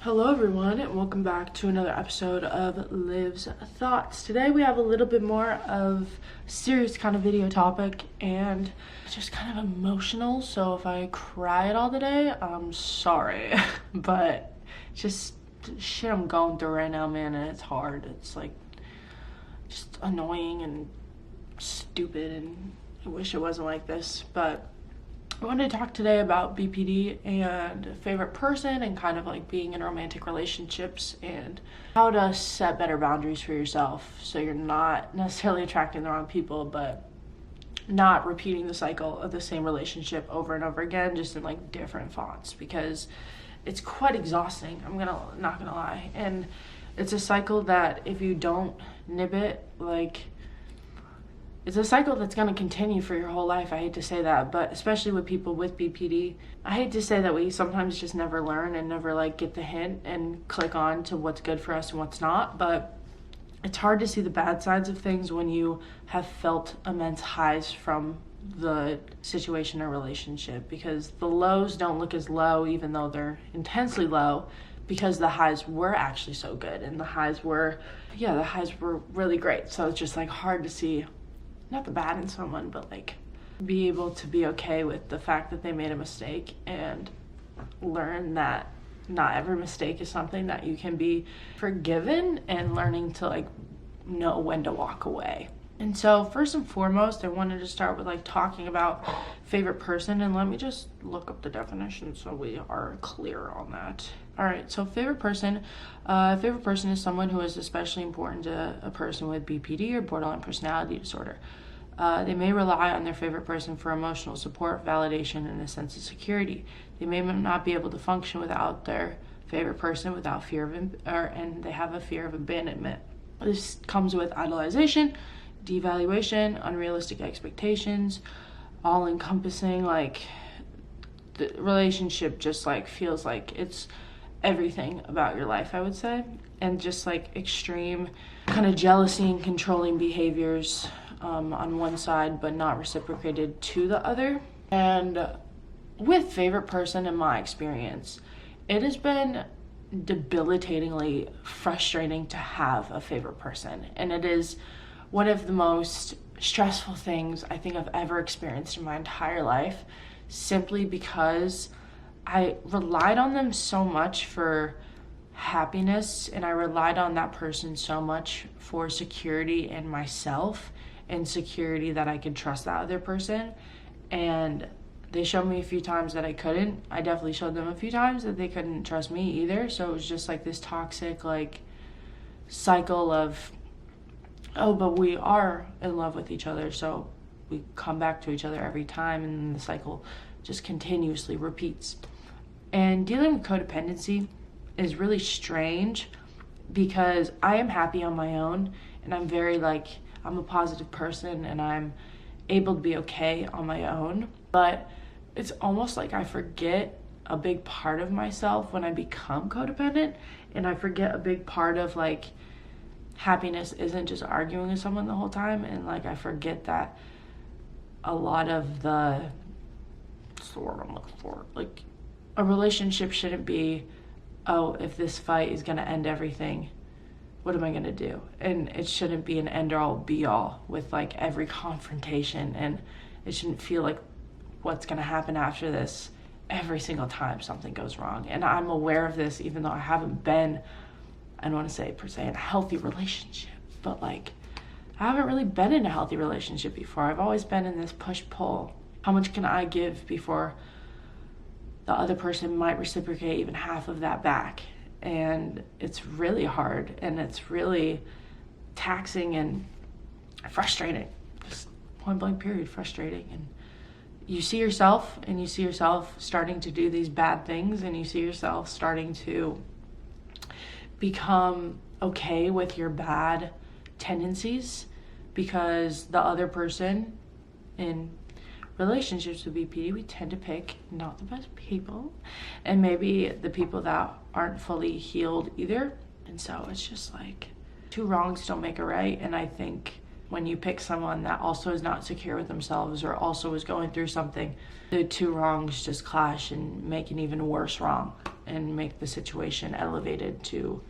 Hello everyone, and welcome back to another episode of Liv's Thoughts. Today we have a little bit more of a serious kind of video topic and just kind of emotional, so if I cry at all today, I'm sorry. But just shit I'm going through right now, man, and it's hard. It's like just annoying and stupid, and I wish it wasn't like this, but I wanted to talk today about BPD and favorite person and kind of like being in romantic relationships and how to set better boundaries for yourself so you're not necessarily attracting the wrong people, but not repeating the cycle of the same relationship over and over again, just in like different fonts, because it's quite exhausting. Not gonna lie. And it's a cycle that if you don't nip it, it's a cycle that's going to continue for your whole life. I hate to say that, but especially with people with BPD, I hate to say that we sometimes just never learn and never get the hint and click on to what's good for us and what's not. But it's hard to see the bad sides of things when you have felt immense highs from the situation or relationship, because the lows don't look as low, even though they're intensely low, because the highs were actually so good and the highs were really great. So it's just hard to see not the bad in someone, but be able to be okay with the fact that they made a mistake and learn that not every mistake is something that you can be forgiven, and learning to know when to walk away. And so first and foremost, I wanted to start with talking about favorite person, and let me just look up the definition so we are clear on that. All right, so favorite person is someone who is especially important to a person with BPD or borderline personality disorder. They may rely on their favorite person for emotional support, validation, and a sense of security. They may not be able to function without their favorite person without fear and they have a fear of abandonment. This comes with idolization, devaluation, unrealistic expectations, all encompassing. The relationship just feels like it's everything about your life, I would say, and just extreme kind of jealousy and controlling behaviors on one side, but not reciprocated to the other. And with favorite person, in my experience, it has been debilitatingly frustrating to have a favorite person, and it is one of the most stressful things I think I've ever experienced in my entire life, simply because I relied on them so much for happiness, and I relied on that person so much for security in myself and security that I could trust that other person. And they showed me a few times that I couldn't. I definitely showed them a few times that they couldn't trust me either. So it was just this toxic cycle of, oh, but we are in love with each other, so we come back to each other every time, and then the cycle just continuously repeats. And dealing with codependency is really strange, because I am happy on my own, and I'm very I'm a positive person, and I'm able to be okay on my own. But it's almost I forget a big part of myself when I become codependent, and I forget a big part of happiness isn't just arguing with someone the whole time. And I forget that a lot of the word I'm looking for, a relationship shouldn't be, oh, if this fight is going to end everything, what am I going to do? And it shouldn't be an end all be all with every confrontation, and it shouldn't feel like what's going to happen after this every single time something goes wrong. And I'm aware of this, even though I haven't been, I don't want to say per se, in a healthy relationship, but I haven't really been in a healthy relationship before. I've always been in this push-pull. How much can I give before the other person might reciprocate even half of that back? And it's really hard, and it's really taxing and frustrating. Just point blank period, frustrating. And you see yourself starting to do these bad things, and you see yourself starting to become okay with your bad tendencies, because the other person in relationships with BPD, we tend to pick not the best people, and maybe the people that aren't fully healed either. And so it's just two wrongs don't make a right. And I think when you pick someone that also is not secure with themselves or also is going through something, the two wrongs just clash and make an even worse wrong. and make the situation elevated to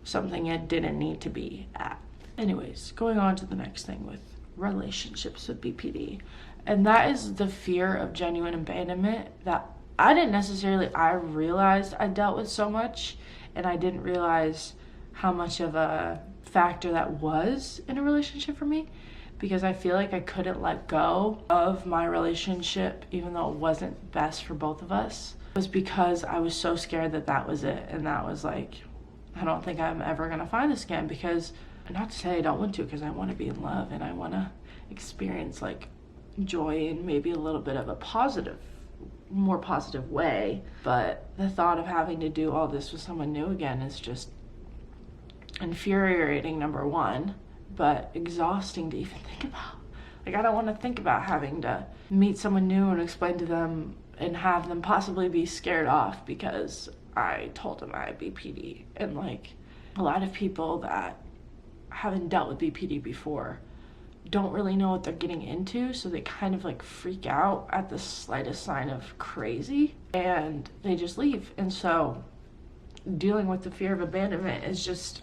something it didn't need to be at. Anyways, going on to the next thing with relationships with BPD, and that is the fear of genuine abandonment that I realized I dealt with so much, and I didn't realize how much of a factor that was in a relationship for me, because I feel like I couldn't let go of my relationship even though it wasn't best for both of us. It was because I was so scared that that was it, and that was like, I don't think I'm ever gonna find this again, because not to say I don't want to, because I want to be in love and I want to experience like joy and maybe a little bit of a more positive way, but the thought of having to do all this with someone new again is just infuriating, number one, but exhausting to even think about. Like, I don't want to think about having to meet someone new and explain to them and have them possibly be scared off because I told them I had BPD. And like, a lot of people that haven't dealt with BPD before don't really know what they're getting into, so they kind of like freak out at the slightest sign of crazy and they just leave. And so dealing with the fear of abandonment is just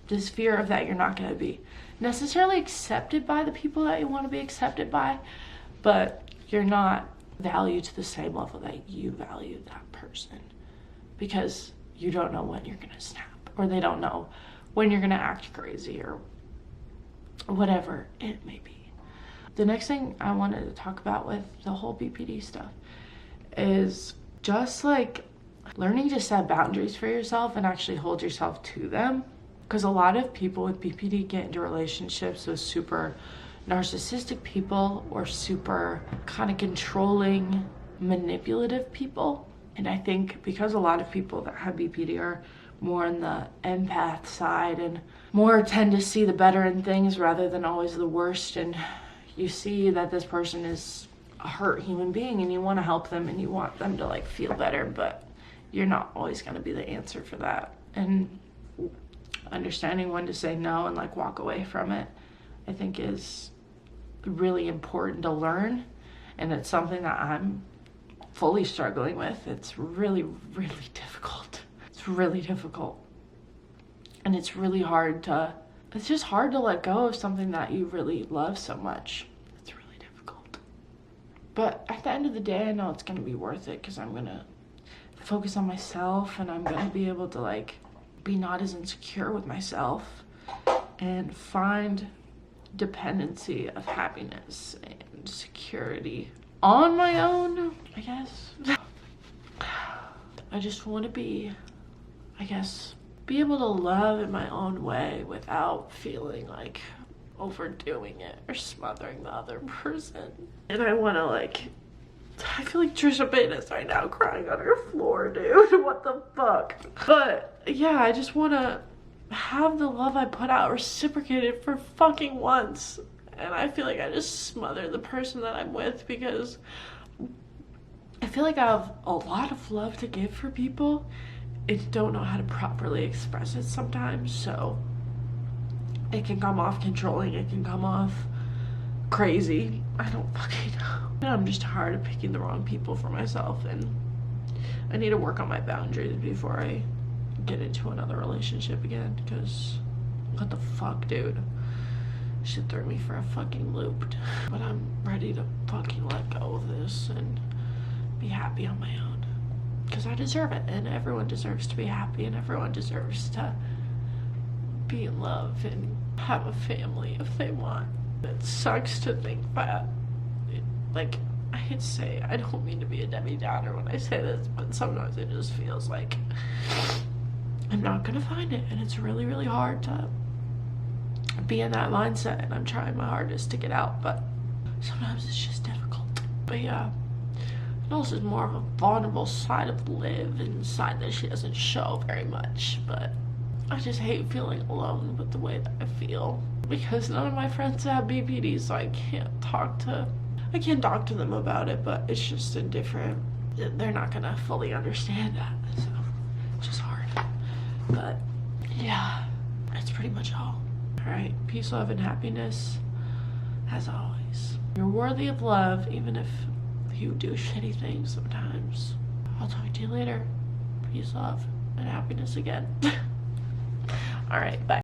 this fear of that you're not going to be necessarily accepted by the people that you want to be accepted by, but you're not valued to the same level that you value that person, because you don't know when you're going to snap, or they don't know when you're going to act crazy, or whatever it may be. The next thing I wanted to talk about with the whole BPD stuff is just like learning to set boundaries for yourself and actually hold yourself to them. Because a lot of people with BPD get into relationships with super narcissistic people or super kind of controlling, manipulative people. And I think because a lot of people that have BPD are more on the empath side and more tend to see the better in things rather than always the worst, and you see that this person is a hurt human being and you want to help them and you want them to like feel better, but you're not always going to be the answer for that. And understanding when to say no and like walk away from it, I think is really important to learn, and it's something that I'm fully struggling with. It's really, really difficult. It's really difficult. And it's just hard to let go of something that you really love so much. It's really difficult. But at the end of the day, I know it's going to be worth it, because I'm going to focus on myself and I'm going to be able to like be not as insecure with myself and find dependency of happiness and security on my own, I guess. I just want to be able to love in my own way without feeling like overdoing it or smothering the other person. And I want to I feel like Trisha Paytas right now crying on her floor, dude. What the fuck? But yeah, I just want to have the love I put out reciprocated for fucking once. And I feel like I just smother the person that I'm with, because I feel like I have a lot of love to give for people. I don't know how to properly express it sometimes, so it can come off controlling, it can come off crazy. I don't fucking know. And I'm just tired of picking the wrong people for myself, and I need to work on my boundaries before I get into another relationship again, because what the fuck, dude? Shit threw me for a fucking loop. But I'm ready to fucking let go of this and be happy on my own, because I deserve it, and everyone deserves to be happy, and everyone deserves to be in love and have a family if they want. It sucks to think that, I hate to say, I don't mean to be a Debbie Downer when I say this, but sometimes it just feels like I'm not gonna find it, and it's really, really hard to be in that mindset, and I'm trying my hardest to get out, but sometimes it's just difficult. But yeah, and also it's more of a vulnerable side of Liv, and side that she doesn't show very much, but I just hate feeling alone with the way that I feel, because none of my friends have BPD, so I can't talk to them about it, but it's just they're not gonna fully understand that, so it's just hard. But yeah, that's pretty much all. Alright, peace, love, and happiness, as always. You're worthy of love, even if you do shitty things sometimes. I'll talk to you later. peace, love, and happiness again. All right, bye.